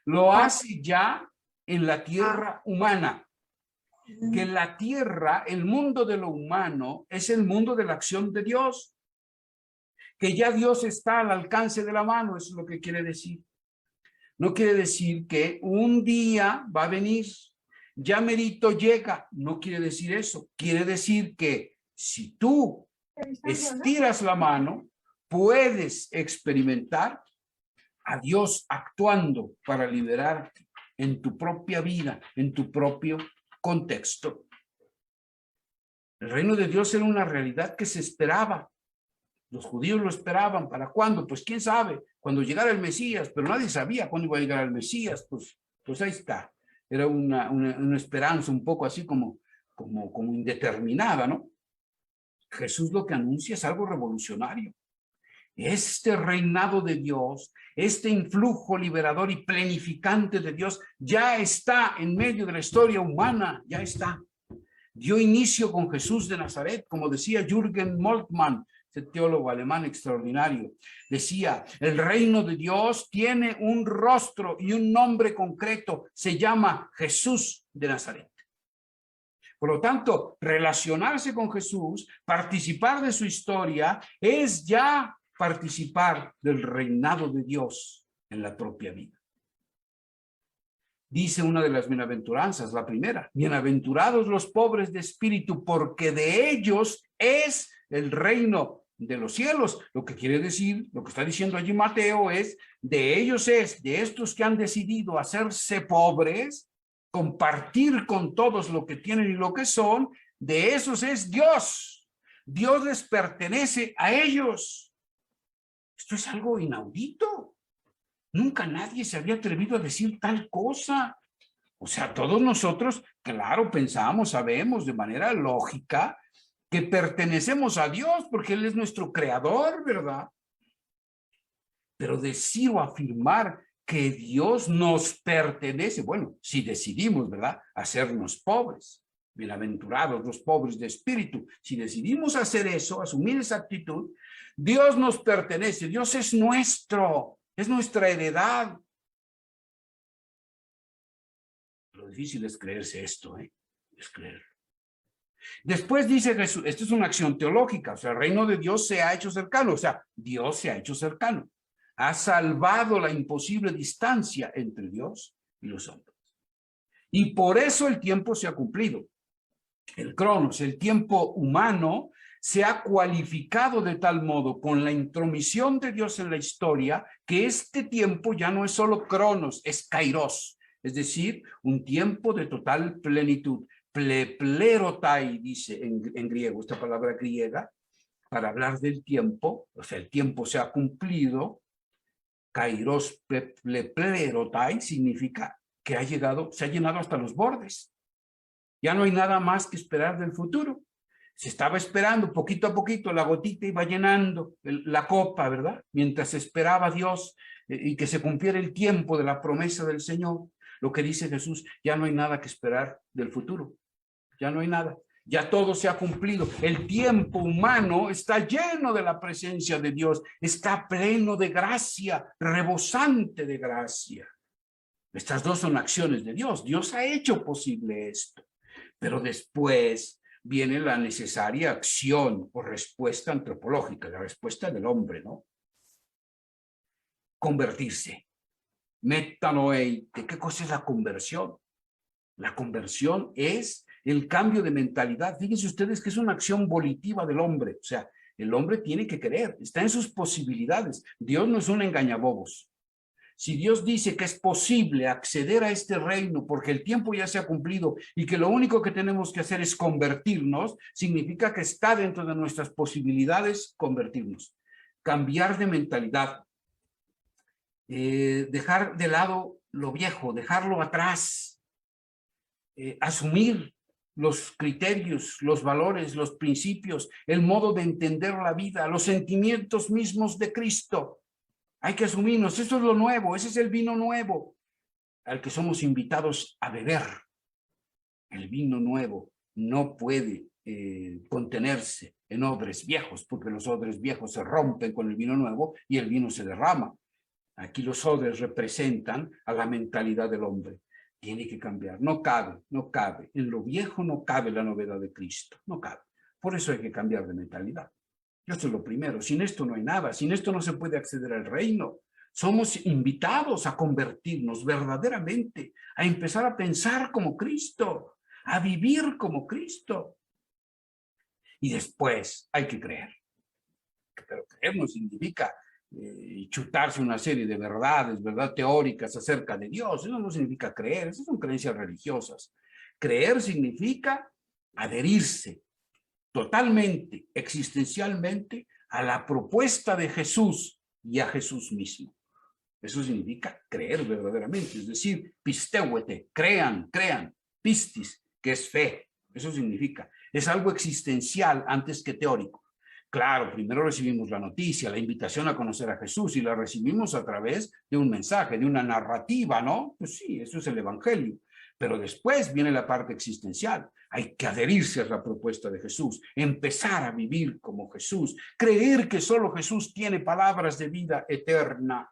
lo hace ya en la tierra humana. Que la tierra, el mundo de lo humano, es el mundo de la acción de Dios. Que ya Dios está al alcance de la mano, eso es lo que quiere decir. No quiere decir que un día va a venir, ya merito llega, no quiere decir eso. Quiere decir que si tú estiras la mano, puedes experimentar a Dios actuando para liberarte en tu propia vida, en tu propio contexto. El reino de Dios era una realidad que se esperaba. Los judíos lo esperaban. ¿Para cuándo? Pues quién sabe, cuando llegara el Mesías, pero nadie sabía cuándo iba a llegar el Mesías. Pues ahí está. Era una esperanza un poco así como indeterminada, ¿no? Jesús lo que anuncia es algo revolucionario. Este reinado de Dios, este influjo liberador y plenificante de Dios ya está en medio de la historia humana, ya está. Dio inicio con Jesús de Nazaret, como decía Jürgen Moltmann, ese teólogo alemán extraordinario. Decía, el reino de Dios tiene un rostro y un nombre concreto, se llama Jesús de Nazaret. Por lo tanto, relacionarse con Jesús, participar de su historia, es ya participar del reinado de Dios en la propia vida. Dice una de las bienaventuranzas, la primera: bienaventurados los pobres de espíritu, porque de ellos es el reino de los cielos. Lo que quiere decir, lo que está diciendo allí Mateo es, de ellos es, de estos que han decidido hacerse pobres, compartir con todos lo que tienen y lo que son, de esos es Dios. Dios les pertenece a ellos. Esto es algo inaudito. Nunca nadie se había atrevido a decir tal cosa. O sea, todos nosotros, claro, pensamos, sabemos de manera lógica que pertenecemos a Dios porque Él es nuestro creador, ¿verdad? Pero decir o afirmar que Dios nos pertenece, bueno, si decidimos, ¿verdad?, hacernos pobres, bienaventurados los pobres de espíritu, si decidimos hacer eso, asumir esa actitud, Dios nos pertenece, Dios es nuestro, es nuestra heredad. Lo difícil es creerse esto, es creerlo. Después dice Jesús, esto es una acción teológica, o sea, el reino de Dios se ha hecho cercano, o sea, Dios se ha hecho cercano. Ha salvado la imposible distancia entre Dios y los hombres. Y por eso el tiempo se ha cumplido. El cronos, el tiempo humano, se ha cualificado de tal modo con la intromisión de Dios en la historia que este tiempo ya no es solo cronos, es kairos, es decir, un tiempo de total plenitud. Pleplerotai, dice en griego, esta palabra griega, para hablar del tiempo, o sea, el tiempo se ha cumplido. Kairos pleplerotai significa que ha llegado, se ha llenado hasta los bordes. Ya no hay nada más que esperar del futuro. Se estaba esperando poquito a poquito, la gotita iba llenando la copa, ¿verdad? Mientras esperaba a Dios y que se cumpliera el tiempo de la promesa del Señor. Lo que dice Jesús, ya no hay nada que esperar del futuro. Ya no hay nada. Ya todo se ha cumplido. El tiempo humano está lleno de la presencia de Dios. Está pleno de gracia, rebosante de gracia. Estas dos son acciones de Dios. Dios ha hecho posible esto. Pero después viene la necesaria acción o respuesta antropológica, la respuesta del hombre, ¿no? Convertirse. Metanoei. ¿Qué cosa es la conversión? La conversión es el cambio de mentalidad. Fíjense ustedes que es una acción volitiva del hombre. O sea, el hombre tiene que creer, está en sus posibilidades. Dios no es un engañabobos. Si Dios dice que es posible acceder a este reino porque el tiempo ya se ha cumplido y que lo único que tenemos que hacer es convertirnos, significa que está dentro de nuestras posibilidades convertirnos. Cambiar de mentalidad. Dejar de lado lo viejo, dejarlo atrás. Asumir los criterios, los valores, los principios, el modo de entender la vida, los sentimientos mismos de Cristo. Hay que asumirnos, eso es lo nuevo, ese es el vino nuevo al que somos invitados a beber. El vino nuevo no puede contenerse en odres viejos, porque los odres viejos se rompen con el vino nuevo y el vino se derrama. Aquí los odres representan a la mentalidad del hombre. Tiene que cambiar, no cabe. En lo viejo no cabe la novedad de Cristo, no cabe. Por eso hay que cambiar de mentalidad. Esto es lo primero, sin esto no hay nada, sin esto no se puede acceder al reino. Somos invitados a convertirnos verdaderamente, a empezar a pensar como Cristo, a vivir como Cristo. Y después hay que creer. Pero creer no significa chutarse una serie de verdades, ¿verdad? Teóricas acerca de Dios. Eso no significa creer, esas son creencias religiosas. Creer significa adherirse totalmente, existencialmente, a la propuesta de Jesús y a Jesús mismo. Eso significa creer verdaderamente, es decir, pisteuete, crean, pistis, que es fe. Eso significa, es algo existencial antes que teórico. Claro, primero recibimos la noticia, la invitación a conocer a Jesús y la recibimos a través de un mensaje, de una narrativa, ¿no? Pues sí, eso es el evangelio. Pero después viene la parte existencial. Hay que adherirse a la propuesta de Jesús, empezar a vivir como Jesús, creer que solo Jesús tiene palabras de vida eterna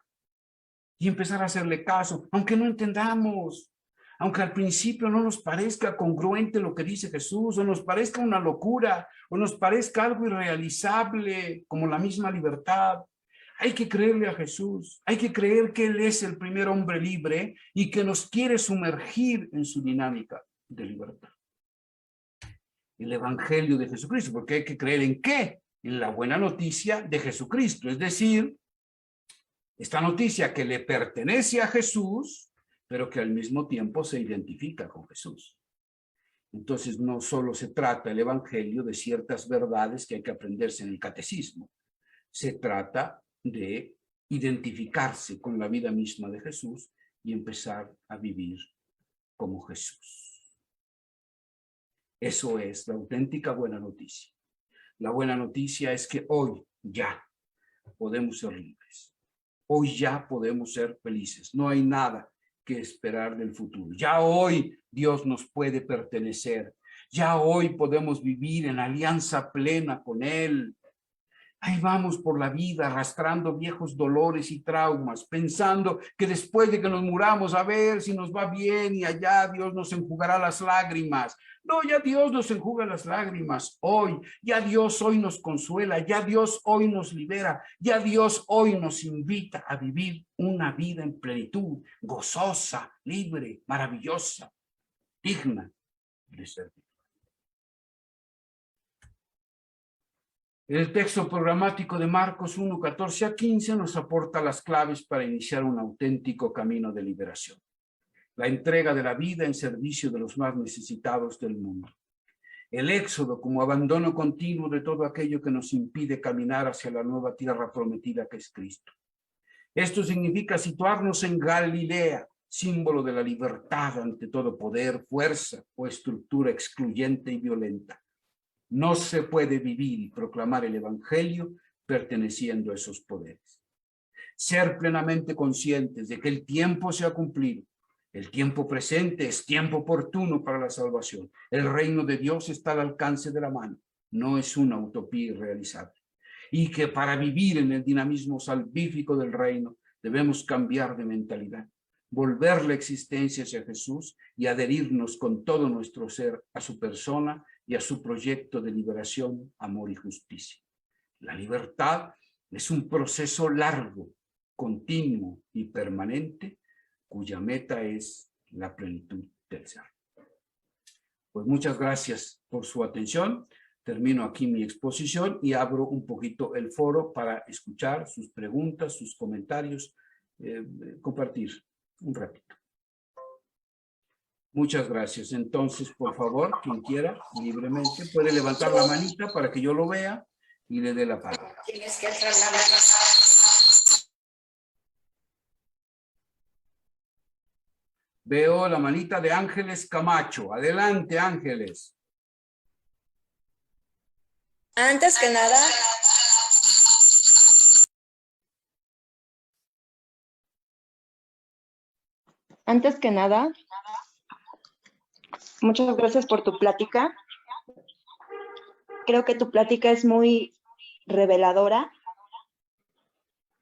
y empezar a hacerle caso, aunque no entendamos, aunque al principio no nos parezca congruente lo que dice Jesús, o nos parezca una locura, o nos parezca algo irrealizable, como la misma libertad. Hay que creerle a Jesús, hay que creer que Él es el primer hombre libre y que nos quiere sumergir en su dinámica de libertad. El Evangelio de Jesucristo, porque hay que creer ¿en qué? En la buena noticia de Jesucristo, es decir, esta noticia que le pertenece a Jesús, pero que al mismo tiempo se identifica con Jesús. Entonces, no solo se trata el Evangelio de ciertas verdades que hay que aprenderse en el catecismo, se trata de identificarse con la vida misma de Jesús y empezar a vivir como Jesús. Eso es la auténtica buena noticia. La buena noticia es que hoy ya podemos ser libres. Hoy ya podemos ser felices. No hay nada que esperar del futuro. Ya hoy Dios nos puede pertenecer. Ya hoy podemos vivir en alianza plena con Él. Ahí vamos por la vida arrastrando viejos dolores y traumas, pensando que después de que nos muramos, a ver si nos va bien y allá Dios nos enjugará las lágrimas. No, ya Dios nos enjuga las lágrimas hoy, ya Dios hoy nos consuela, ya Dios hoy nos libera, ya Dios hoy nos invita a vivir una vida en plenitud, gozosa, libre, maravillosa, digna de ser. El texto programático de Marcos 1, 14 a 15 nos aporta las claves para iniciar un auténtico camino de liberación. La entrega de la vida en servicio de los más necesitados del mundo. El éxodo como abandono continuo de todo aquello que nos impide caminar hacia la nueva tierra prometida que es Cristo. Esto significa situarnos en Galilea, símbolo de la libertad ante todo poder, fuerza o estructura excluyente y violenta. No se puede vivir y proclamar el evangelio perteneciendo a esos poderes. Ser plenamente conscientes de que el tiempo se ha cumplido. El tiempo presente es tiempo oportuno para la salvación. El reino de Dios está al alcance de la mano. No es una utopía irrealizable. Y que para vivir en el dinamismo salvífico del reino debemos cambiar de mentalidad, volver la existencia hacia Jesús y adherirnos con todo nuestro ser a su persona y a su proyecto de liberación, amor y justicia. La libertad es un proceso largo, continuo y permanente, cuya meta es la plenitud del ser. Pues muchas gracias por su atención. Termino aquí mi exposición y abro un poquito el foro para escuchar sus preguntas, sus comentarios, compartir un ratito. Muchas gracias. Entonces, por favor, quien quiera, libremente, puede levantar la manita para que yo lo vea y le dé la palabra. Tienes que alzar la mano. Veo la manita de Ángeles Camacho. Adelante, Ángeles. Antes que nada, muchas gracias por tu plática. Creo que tu plática es muy reveladora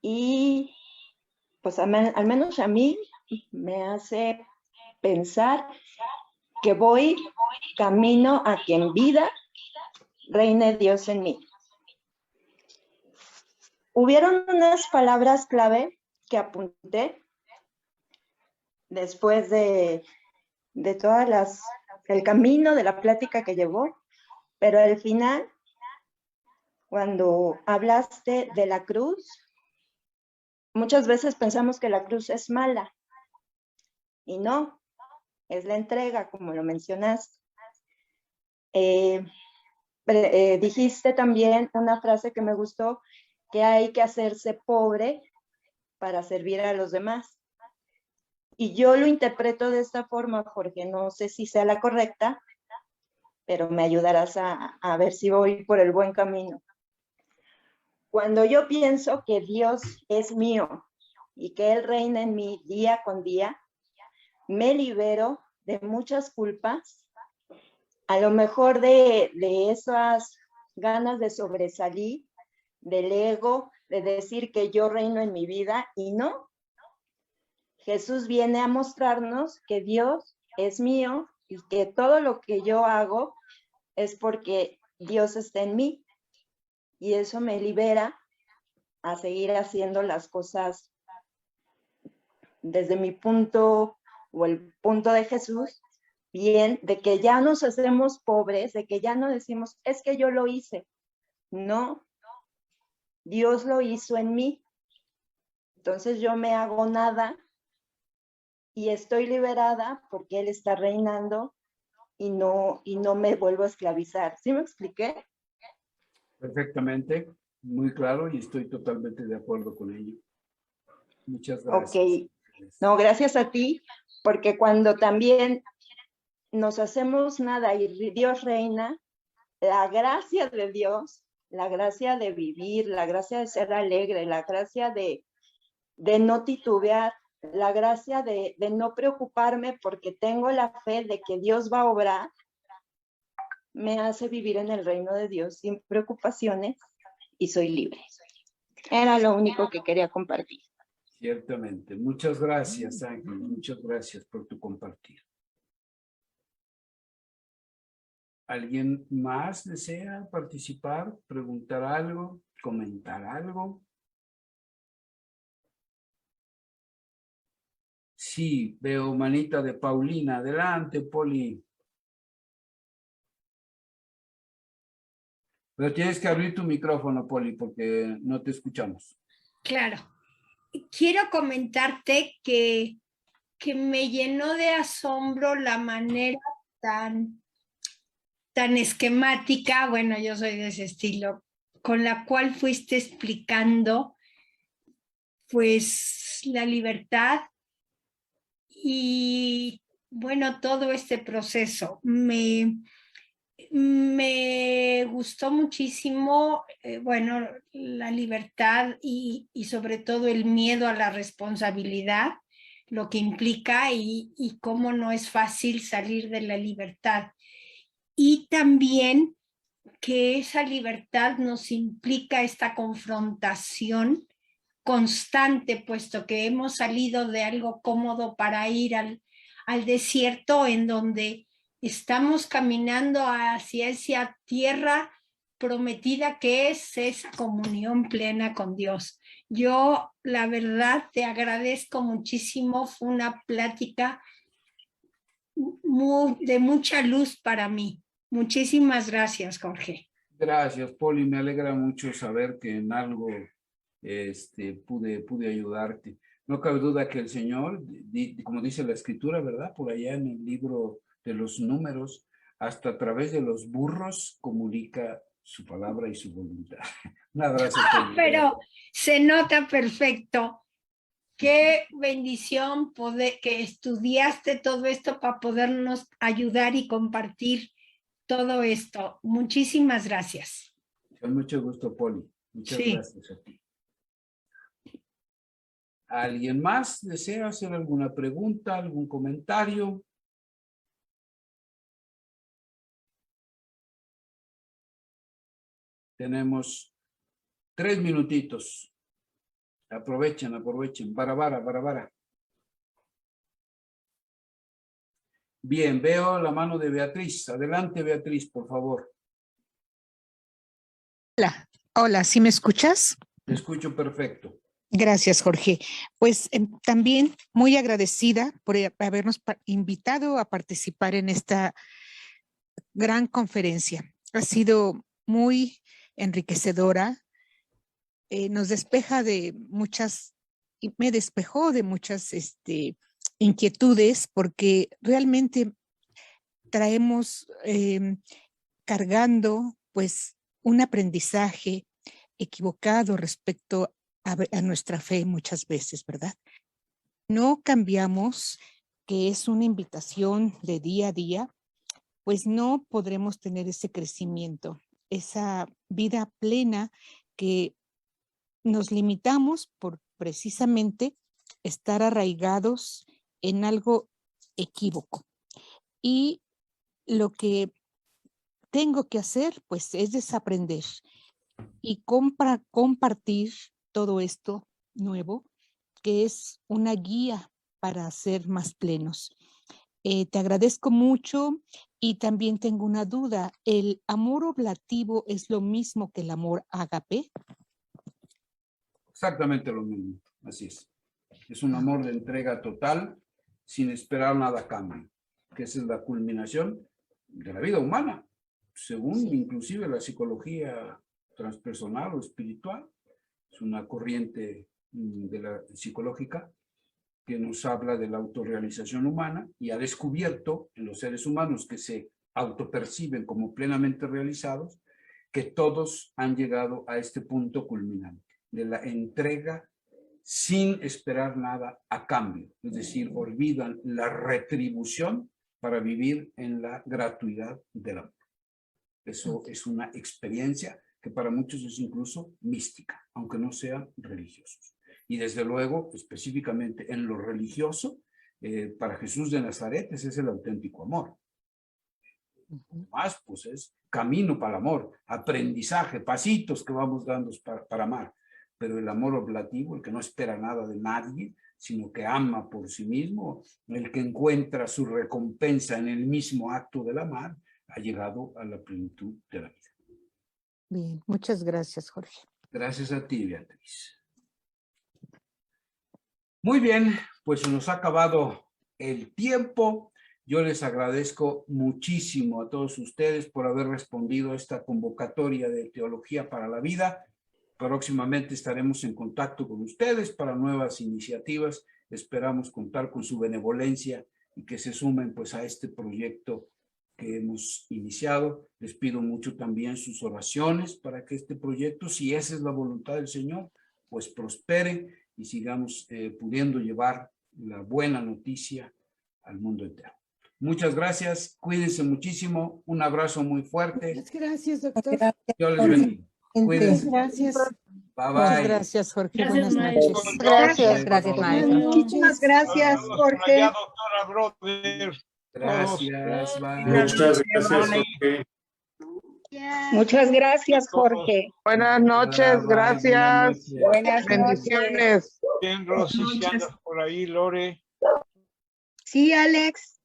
y pues al menos a mí me hace pensar que voy camino a que en vida reine Dios en mí. Hubieron unas palabras clave que apunté después de todas el camino de la plática que llevó, pero al final, cuando hablaste de la cruz, muchas veces pensamos que la cruz es mala, y no, es la entrega, como lo mencionaste. Dijiste también una frase que me gustó, que hay que hacerse pobre para servir a los demás. Y yo lo interpreto de esta forma, Jorge, no sé si sea la correcta, pero me ayudarás a ver si voy por el buen camino. Cuando yo pienso que Dios es mío y que Él reina en mí día con día, me libero de muchas culpas, a lo mejor de esas ganas de sobresalir, del ego, de decir que yo reino en mi vida, y no. Jesús viene a mostrarnos que Dios es mío y que todo lo que yo hago es porque Dios está en mí, y eso me libera a seguir haciendo las cosas desde mi punto o el punto de Jesús, bien, de que ya nos hacemos pobres, de que ya no decimos, es que yo lo hice. No, Dios lo hizo en mí. Entonces yo me hago nada y estoy liberada porque Él está reinando y no me vuelvo a esclavizar. ¿Sí me expliqué? Perfectamente, muy claro y estoy totalmente de acuerdo con ello. Muchas gracias. Ok, no, gracias a ti, porque cuando también nos hacemos nada y Dios reina, la gracia de Dios, la gracia de vivir, la gracia de ser alegre, la gracia de no titubear, la gracia de no preocuparme porque tengo la fe de que Dios va a obrar, me hace vivir en el reino de Dios sin preocupaciones y soy libre. Era lo único que quería compartir. Ciertamente. Muchas gracias, Ángel. Muchas gracias por tu compartir. ¿Alguien más desea participar, preguntar algo, comentar algo? Sí, veo manita de Paulina. Adelante, Poli. Pero tienes que abrir tu micrófono, Poli, porque no te escuchamos. Claro. Quiero comentarte que me llenó de asombro la manera tan esquemática, bueno, yo soy de ese estilo, con la cual fuiste explicando pues la libertad y bueno, todo este proceso. Me gustó muchísimo, bueno, la libertad y sobre todo el miedo a la responsabilidad, lo que implica y cómo no es fácil salir de la libertad. Y también que esa libertad nos implica esta confrontación constante, puesto que hemos salido de algo cómodo para ir al desierto en donde estamos caminando hacia esa tierra prometida que es esa comunión plena con Dios. Yo, la verdad, te agradezco muchísimo. Fue una plática de mucha luz para mí. Muchísimas gracias, Jorge. Gracias, Poli. Me alegra mucho saber que en algo pude ayudarte. No cabe duda que el Señor, como dice la Escritura, ¿verdad? Por allá en el libro de los Números, hasta a través de los burros comunica su palabra y su voluntad. Un abrazo. Pero se nota perfecto. Qué bendición poder que estudiaste todo esto para podernos ayudar y compartir todo esto. Muchísimas gracias. Con mucho gusto, Poli. Muchas gracias a ti. ¿Alguien más desea hacer alguna pregunta, algún comentario? Tenemos 3 minutitos. Aprovechen. Barabara. Bien, veo la mano de Beatriz. Adelante, Beatriz, por favor. Hola, ¿sí me escuchas? Te escucho perfecto. Gracias, Jorge. Pues también muy agradecida por habernos invitado a participar en esta gran conferencia. Ha sido muy enriquecedora. Nos despeja de muchas, y me despejó de muchas inquietudes, porque realmente traemos cargando pues un aprendizaje equivocado respecto a nuestra fe muchas veces, ¿verdad? No cambiamos, que es una invitación de día a día, pues no podremos tener ese crecimiento, esa vida plena que nos limitamos por precisamente estar arraigados en algo equívoco. Y lo que tengo que hacer, pues, es desaprender y compartir todo esto nuevo, que es una guía para ser más plenos. Te agradezco mucho y también tengo una duda. ¿El amor oblativo es lo mismo que el amor ágape? Exactamente lo mismo, así es. Es un amor de entrega total, sin esperar nada a cambio, que esa es la culminación de la vida humana, según inclusive la psicología transpersonal o espiritual. Es una corriente de la psicológica que nos habla de la autorrealización humana y ha descubierto en los seres humanos que se autoperciben como plenamente realizados, que todos han llegado a este punto culminante de la entrega sin esperar nada a cambio, es decir, olvidan la retribución para vivir en la gratuidad del amor. Eso es una experiencia que para muchos es incluso mística, aunque no sean religiosos. Y desde luego, específicamente en lo religioso, para Jesús de Nazaret ese es el auténtico amor. Más, pues es camino para el amor, aprendizaje, pasitos que vamos dando para amar. Pero el amor oblativo, el que no espera nada de nadie, sino que ama por sí mismo, el que encuentra su recompensa en el mismo acto del amar, ha llegado a la plenitud de la vida. Bien, muchas gracias, Jorge. Gracias a ti, Beatriz. Muy bien, pues se nos ha acabado el tiempo. Yo les agradezco muchísimo a todos ustedes por haber respondido a esta convocatoria de Teología para la Vida. Próximamente estaremos en contacto con ustedes para nuevas iniciativas. Esperamos contar con su benevolencia y que se sumen pues a este proyecto que hemos iniciado. Les pido mucho también sus oraciones para que este proyecto, si esa es la voluntad del Señor, pues prospere y sigamos pudiendo llevar la buena noticia al mundo entero. Muchas gracias, cuídense muchísimo, un abrazo muy fuerte. Muchas gracias, doctor. Dios les bendiga. Cuídense. Gracias. Bye Muchas bye. gracias, Jorge. Gracias, Buenas maestro. noches. Gracias, gracias, maestro. Muchísimas gracias, Jorge. Doctora Brother. Gracias, bye. Muchas gracias, Jorge. Muchas gracias, Jorge. Buenas noches, gracias. Buenas noches. Bendiciones. Bien, Rosy, si andas por ahí, Lore. Sí, Alex.